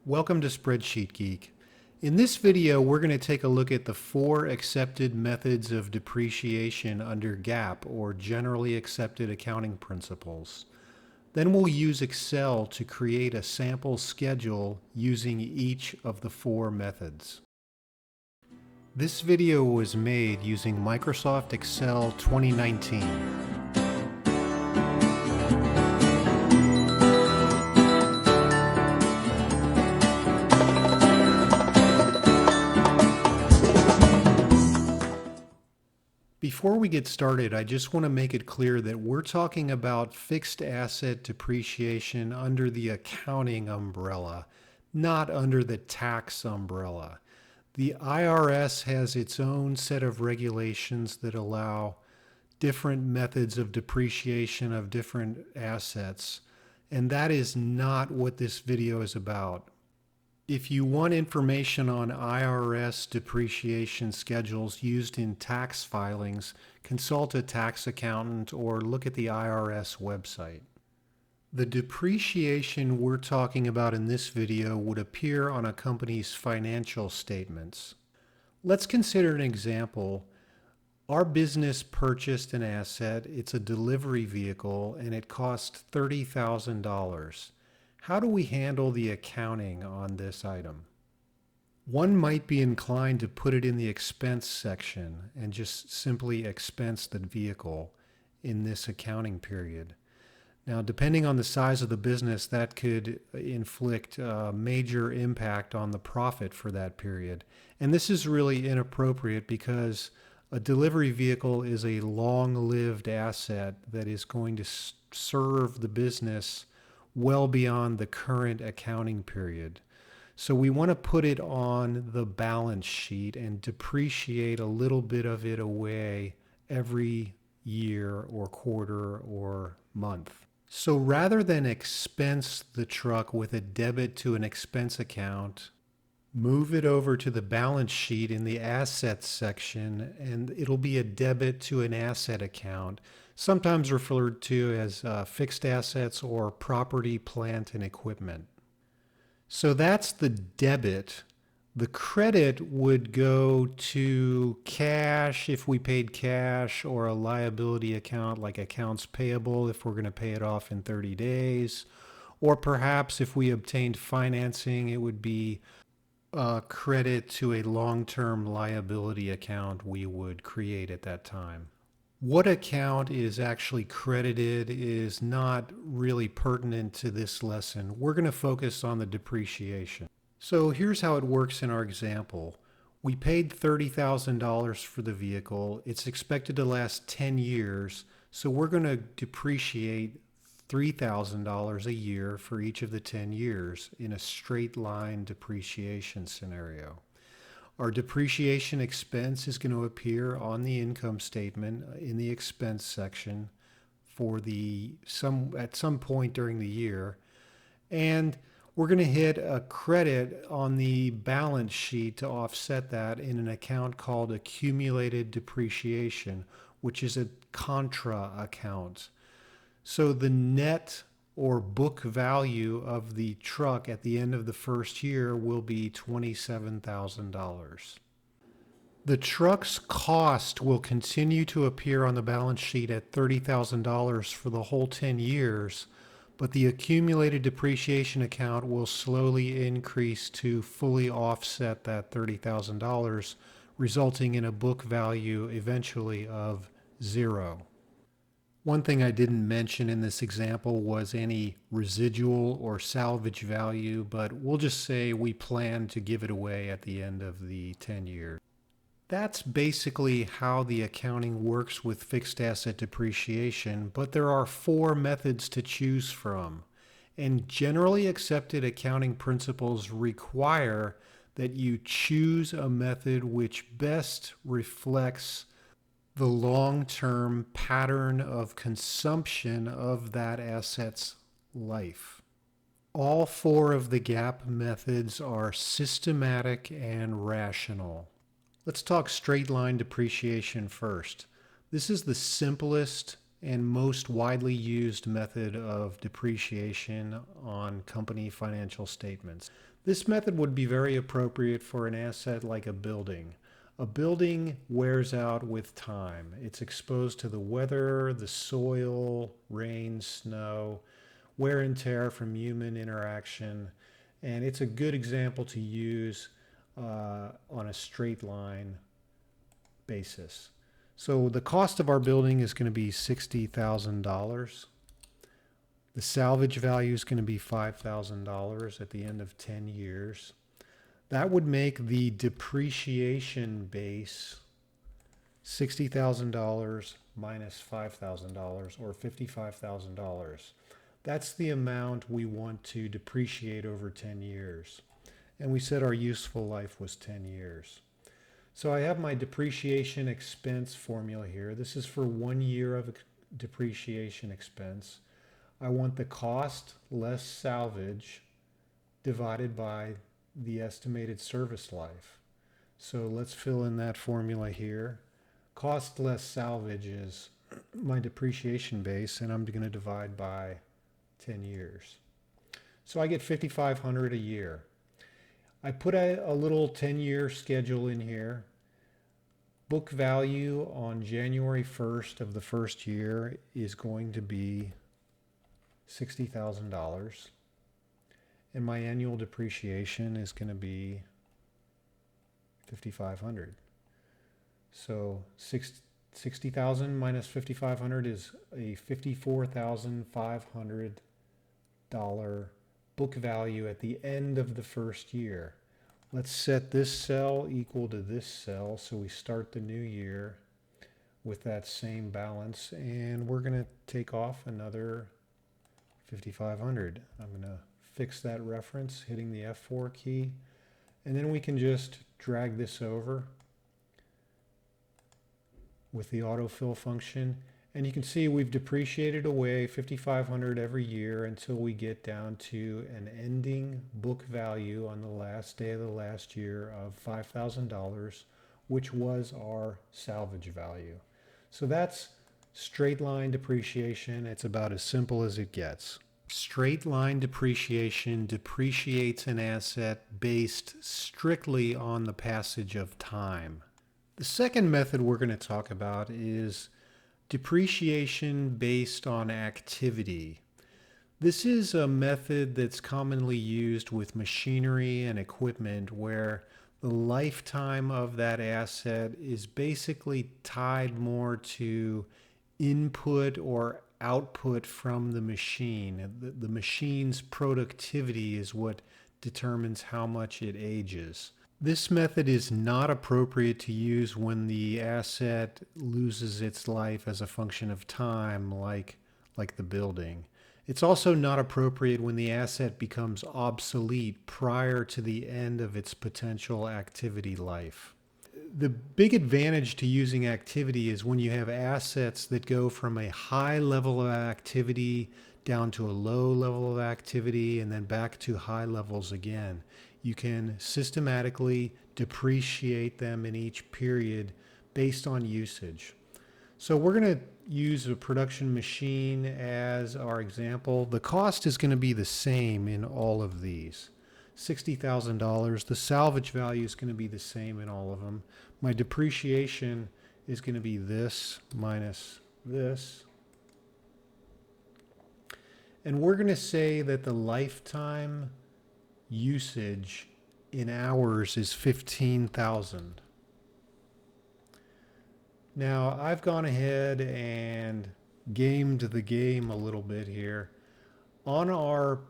Welcome to Spreadsheet Geek. In this video, we're going to take a look at the 4 accepted methods of depreciation under GAAP, or Generally Accepted Accounting Principles. Then we'll use Excel to create a sample schedule using each of the 4 methods. This video was made using Microsoft Excel 2019. Before we get started, I just want to make it clear that we're talking about fixed asset depreciation under the accounting umbrella, not under the tax umbrella. The IRS has its own set of regulations that allow different methods of depreciation of different assets, and that is not what this video is about. If you want information on IRS depreciation schedules used in tax filings, consult a tax accountant or look at the IRS website. The depreciation we're talking about in this video would appear on a company's financial statements. Let's consider an example. Our business purchased an asset, it's a delivery vehicle, and it cost $30,000. How do we handle the accounting on this item? One might be inclined to put it in the expense section and just simply expense the vehicle in this accounting period. Now, depending on the size of the business, that could inflict a major impact on the profit for that period. And this is really inappropriate because a delivery vehicle is a long-lived asset that is going to serve the business well beyond the current accounting period. So we want to put it on the balance sheet and depreciate a little bit of it away every year or quarter or month. So rather than expense the truck with a debit to an expense account, move it over to the balance sheet in the assets section, and it'll be a debit to an asset account, sometimes referred to as fixed assets or property, plant, and equipment. So that's the debit. The credit would go to cash if we paid cash, or a liability account like accounts payable if we're going to pay it off in 30 days. Or perhaps if we obtained financing, it would be credit to a long-term liability account we would create at that time. What account is actually credited is not really pertinent to this lesson. We're going to focus on the depreciation. So here's how it works in our example. We paid $30,000 for the vehicle. It's expected to last 10 years, so we're going to depreciate $3,000 a year for each of the 10 years in a straight line depreciation scenario. Our depreciation expense is going to appear on the income statement in the expense section for at some point during the year. And we're going to hit a credit on the balance sheet to offset that in an account called accumulated depreciation, which is a contra account. So the net or book value of the truck at the end of the first year will be $27,000. The truck's cost will continue to appear on the balance sheet at $30,000 for the whole 10 years, but the accumulated depreciation account will slowly increase to fully offset that $30,000, resulting in a book value eventually of $0. One thing I didn't mention in this example was any residual or salvage value, but we'll just say we plan to give it away at the end of the 10 years. That's basically how the accounting works with fixed asset depreciation, but there are 4 methods to choose from. And generally accepted accounting principles require that you choose a method which best reflects the long-term pattern of consumption of that asset's life. All 4 of the GAAP methods are systematic and rational. Let's talk straight line depreciation first. This is the simplest and most widely used method of depreciation on company financial statements. This method would be very appropriate for an asset like a building. A building wears out with time. It's exposed to the weather, the soil, rain, snow, wear and tear from human interaction, and it's a good example to use on a straight line basis. So the cost of our building is going to be $60,000. The salvage value is going to be $5,000 at the end of 10 years. That would make the depreciation base $60,000 minus $5,000, or $55,000. That's the amount we want to depreciate over 10 years. And we said our useful life was 10 years. So I have my depreciation expense formula here. This is for 1 year of depreciation expense. I want the cost less salvage divided by the estimated service life. So let's fill in that formula here. Cost less salvage is my depreciation base, and I'm going to divide by 10 years. So I get $5,500 a year. I put a little 10-year schedule in here. Book value on January 1st of the first year is going to be $60,000. And my annual depreciation is going to be $5,500. So 60,000 minus 5,500 is a $54,500 book value at the end of the first year. Let's set this cell equal to this cell, so we start the new year with that same balance, and we're going to take off another 5,500. I'm going to fix that reference, hitting the F4 key, and then we can just drag this over with the autofill function, and you can see we've depreciated away 5,500 every year until we get down to an ending book value on the last day of the last year of $5,000, which was our salvage value. So that's straight line depreciation. It's about as simple as it gets. Straight line depreciation depreciates an asset based strictly on the passage of time. The second method we're going to talk about is depreciation based on activity. This is a method that's commonly used with machinery and equipment where the lifetime of that asset is basically tied more to input or output from the machine. The machine's productivity is what determines how much it ages. This method is not appropriate to use when the asset loses its life as a function of time, like the building. It's also not appropriate when the asset becomes obsolete prior to the end of its potential activity life. The big advantage to using activity is when you have assets that go from a high level of activity down to a low level of activity and then back to high levels again. You can systematically depreciate them in each period based on usage. So we're going to use a production machine as our example. The cost is going to be the same in all of these. $60,000. The salvage value is going to be the same in all of them. My depreciation is going to be this minus this. And we're going to say that the lifetime usage in hours is 15,000. Now I've gone ahead and gamed the game a little bit here. On our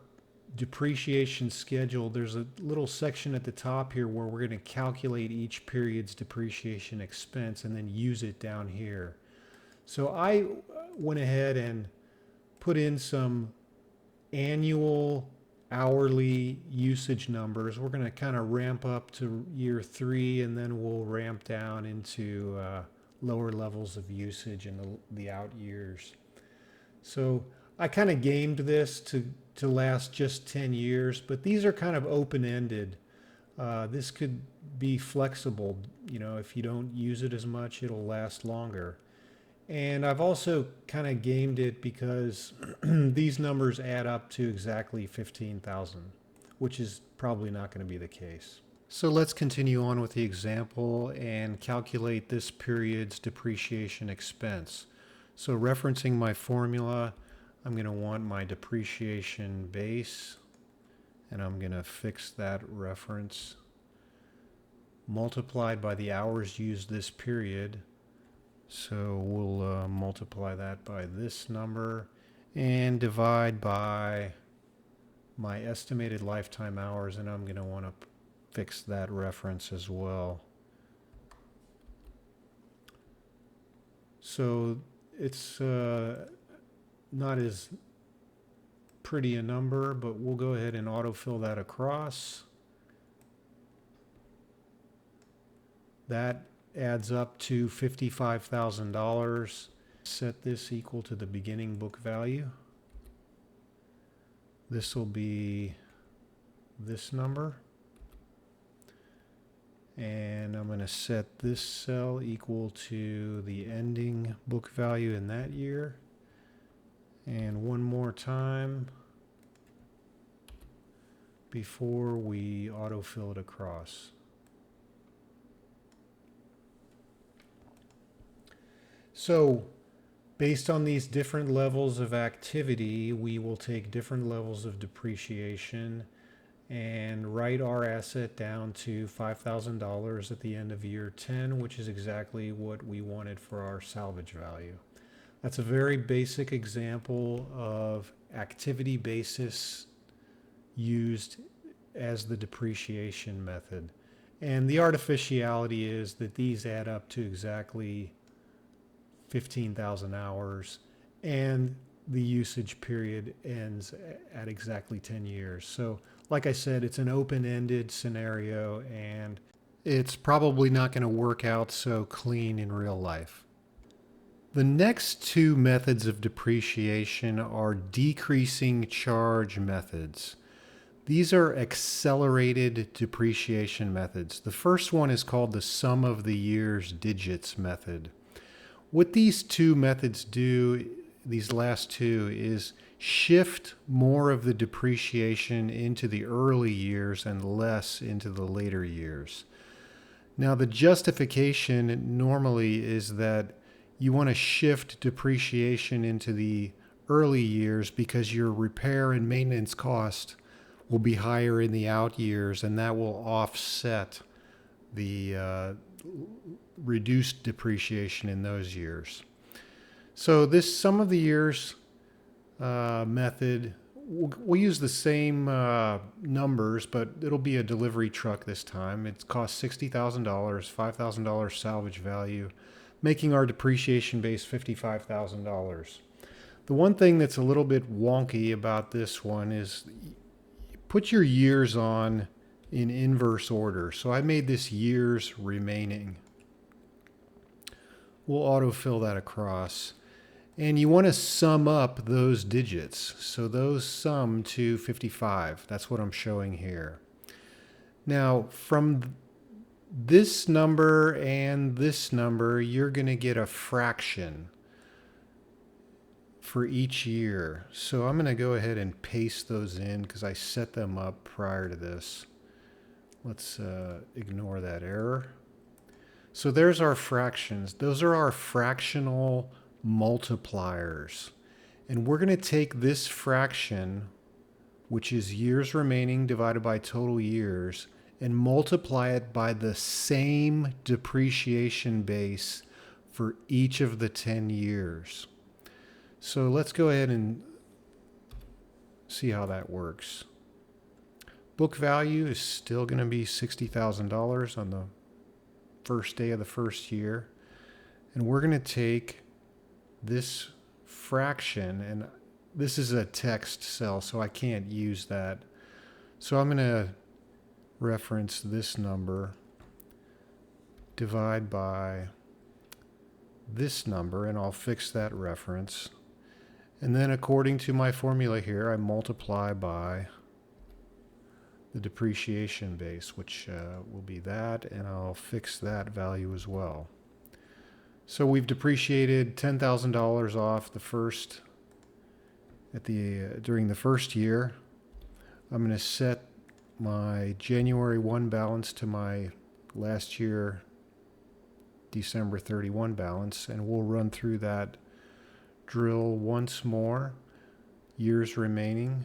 depreciation schedule, there's a little section at the top here where we're going to calculate each period's depreciation expense and then use it down here. So I went ahead and put in some annual hourly usage numbers. We're going to kind of ramp up to year 3 and then we'll ramp down into lower levels of usage in the out years. So I kind of gamed this to last just 10 years, but these are kind of open-ended. This could be flexible. You know, if you don't use it as much, it'll last longer. And I've also kind of gamed it because these numbers add up to exactly 15,000, which is probably not going to be the case. So let's continue on with the example and calculate this period's depreciation expense. So referencing my formula, I'm going to want my depreciation base, and I'm going to fix that reference, multiplied by the hours used this period. So we'll multiply that by this number and divide by my estimated lifetime hours, and I'm going to want to fix that reference as well. So it's not as pretty a number, but we'll go ahead and autofill that across. That adds up to $55,000. Set this equal to the beginning book value. This will be this number. And I'm going to set this cell equal to the ending book value in that year. And one more time before we autofill it across. So based on these different levels of activity, we will take different levels of depreciation and write our asset down to $5,000 at the end of year 10, which is exactly what we wanted for our salvage value. That's a very basic example of activity basis used as the depreciation method. And the artificiality is that these add up to exactly 15,000 hours, and the usage period ends at exactly 10 years. So like I said, it's an open-ended scenario, and it's probably not going to work out so clean in real life. The next two methods of depreciation are decreasing charge methods. These are accelerated depreciation methods. The first one is called the sum of the years digits method. What these two methods do, these last two, is shift more of the depreciation into the early years and less into the later years. Now, the justification normally is that you want to shift depreciation into the early years because your repair and maintenance cost will be higher in the out years, and that will offset the reduced depreciation in those years. So this sum of the years method, we'll use the same numbers, but it'll be a delivery truck this time. It costs $60,000, $5,000 salvage value, making our depreciation base $55,000. The one thing that's a little bit wonky about this one is put your years on in inverse order. So I made this years remaining. We'll autofill that across. And you want to sum up those digits. So those sum to 55. That's what I'm showing here. Now, from this number and this number, you're going to get a fraction for each year. So I'm going to go ahead and paste those in because I set them up prior to this. Let's ignore that error. So there's our fractions. Those are our fractional multipliers. And we're going to take this fraction, which is years remaining divided by total years, and multiply it by the same depreciation base for each of the 10 years. So let's go ahead and see how that works. Book value is still going to be $60,000 on the first day of the first year. And we're going to take this fraction, and this is a text cell, so I can't use that. So I'm going to reference this number, divide by this number, and I'll fix that reference. And then according to my formula here, I multiply by the depreciation base, which will be that, and I'll fix that value as well. So we've depreciated $10,000 off the first during the first year. I'm going to set my January 1 balance to my last year December 31 balance, and we'll run through that drill once more. Years remaining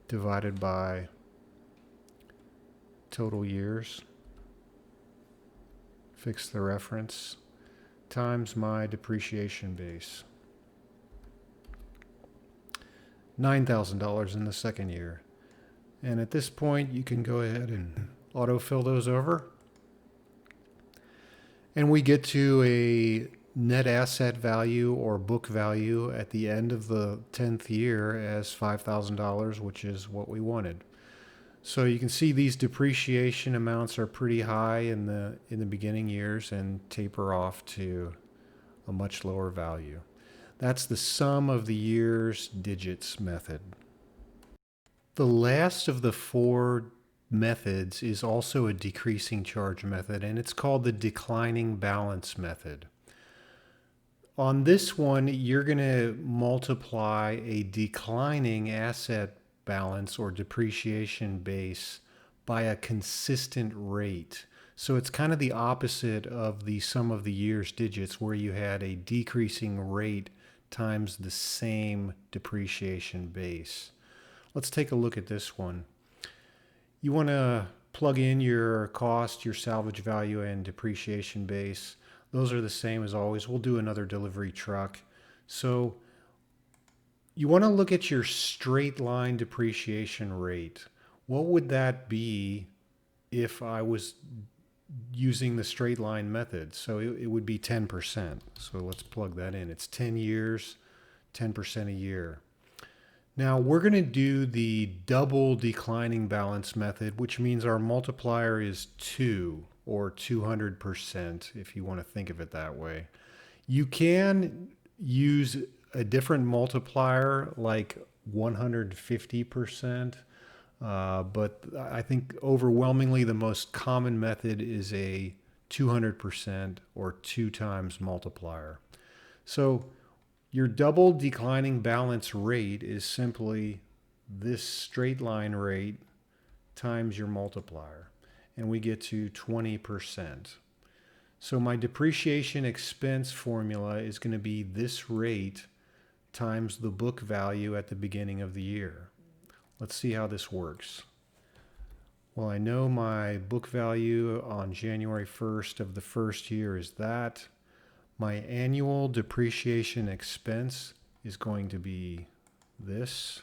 divided by total years, fix the reference, times my depreciation base. $9,000 in the second year. And at this point, you can go ahead and autofill those over. And we get to a net asset value or book value at the end of the 10th year as $5,000, which is what we wanted. So you can see these depreciation amounts are pretty high in the beginning years and taper off to a much lower value. That's the sum of the years digits method. The last of the four methods is also a decreasing charge method, and it's called the declining balance method. On this one, you're going to multiply a declining asset balance or depreciation base by a consistent rate. So it's kind of the opposite of the sum of the years digits, where you had a decreasing rate times the same depreciation base. Let's take a look at this one. You want to plug in your cost, your salvage value, and depreciation base. Those are the same as always. We'll do another delivery truck. So you want to look at your straight line depreciation rate. What would that be if I was using the straight line method? So it would be 10%. So let's plug that in. It's 10 years, 10% a year. Now we're going to do the double declining balance method, which means our multiplier is 2 or 200%, if you want to think of it that way. You can use a different multiplier like 150%, but I think overwhelmingly the most common method is a 200% or 2 times multiplier. So your double declining balance rate is simply this straight line rate times your multiplier, and we get to 20%. So my depreciation expense formula is going to be this rate times the book value at the beginning of the year. Let's see how this works. Well, I know my book value on January 1st of the first year is that. My annual depreciation expense is going to be this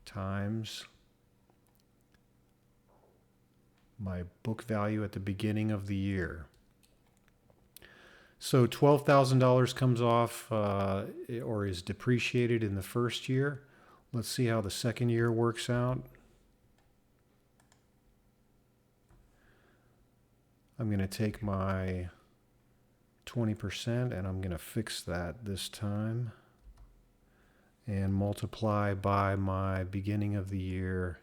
times my book value at the beginning of the year. So $12,000 comes off or is depreciated in the first year. Let's see how the second year works out. I'm going to take my 20% and I'm going to fix that this time and multiply by my beginning of the year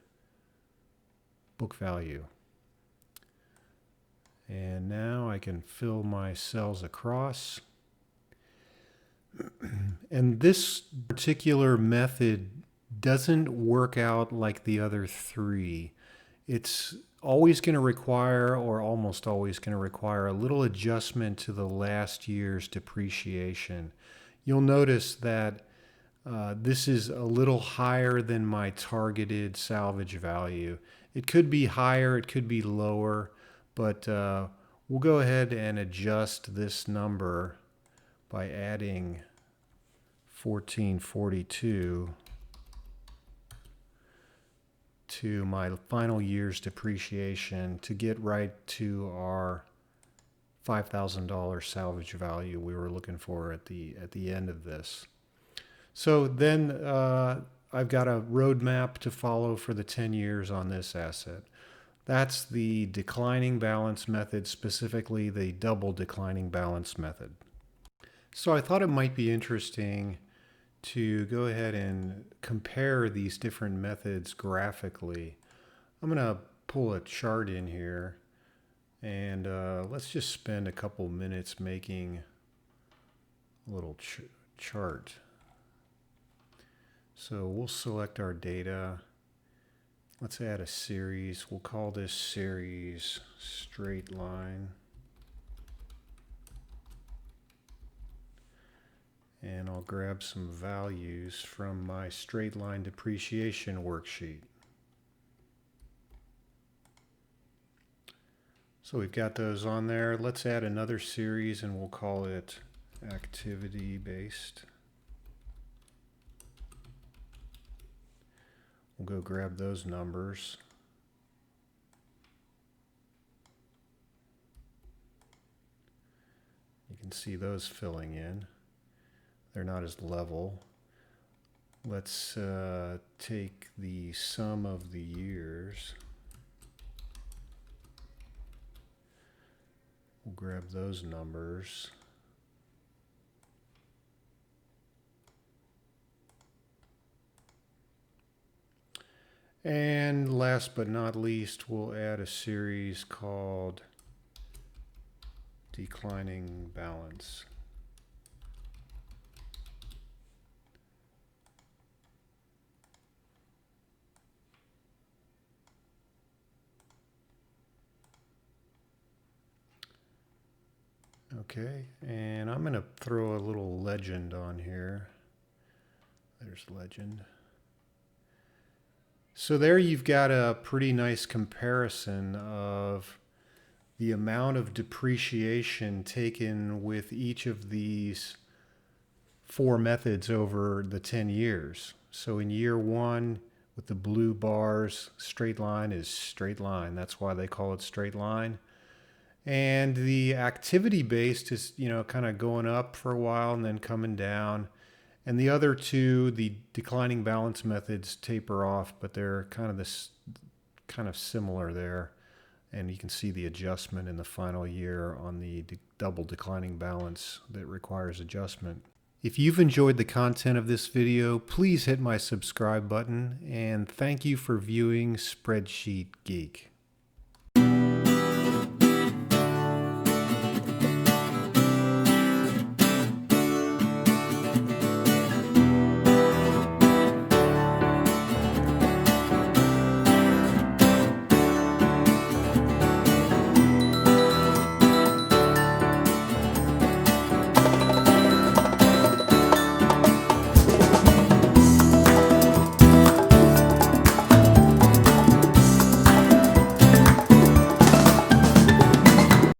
book value. And now I can fill my cells across. And this particular method doesn't work out like the other three. It's always going to require, or almost always going to require, a little adjustment to the last year's depreciation. You'll notice that this is a little higher than my targeted salvage value. It could be higher, it could be lower, but we'll go ahead and adjust this number by adding 1442 to my final year's depreciation to get right to our $5,000 salvage value we were looking for at the end of this. So then I've got a roadmap to follow for the 10 years on this asset. That's the declining balance method, specifically the double declining balance method. So I thought it might be interesting to go ahead and compare these different methods graphically. I'm going to pull a chart in here And let's just spend a couple minutes making a little chart. So we'll select our data. Let's add a series. We'll call this series straight line. And I'll grab some values from my straight line depreciation worksheet. So we've got those on there. Let's add another series and we'll call it activity based. We'll go grab those numbers. You can see those filling in. They're not as level. Let's take the sum of the years. We'll grab those numbers. And last but not least, we'll add a series called declining balance. Okay, and I'm going to throw a little legend on here. There's legend. So there you've got a pretty nice comparison of the amount of depreciation taken with each of these 4 methods over the 10 years. So in year 1, with the blue bars, straight line is straight line. That's why they call it straight line. And the activity based is, kind of going up for a while and then coming down. And the other two, the declining balance methods, taper off, but they're kind of similar there. And you can see the adjustment in the final year on the double declining balance that requires adjustment. If you've enjoyed the content of this video, please hit my subscribe button, and thank you for viewing Spreadsheet Geek.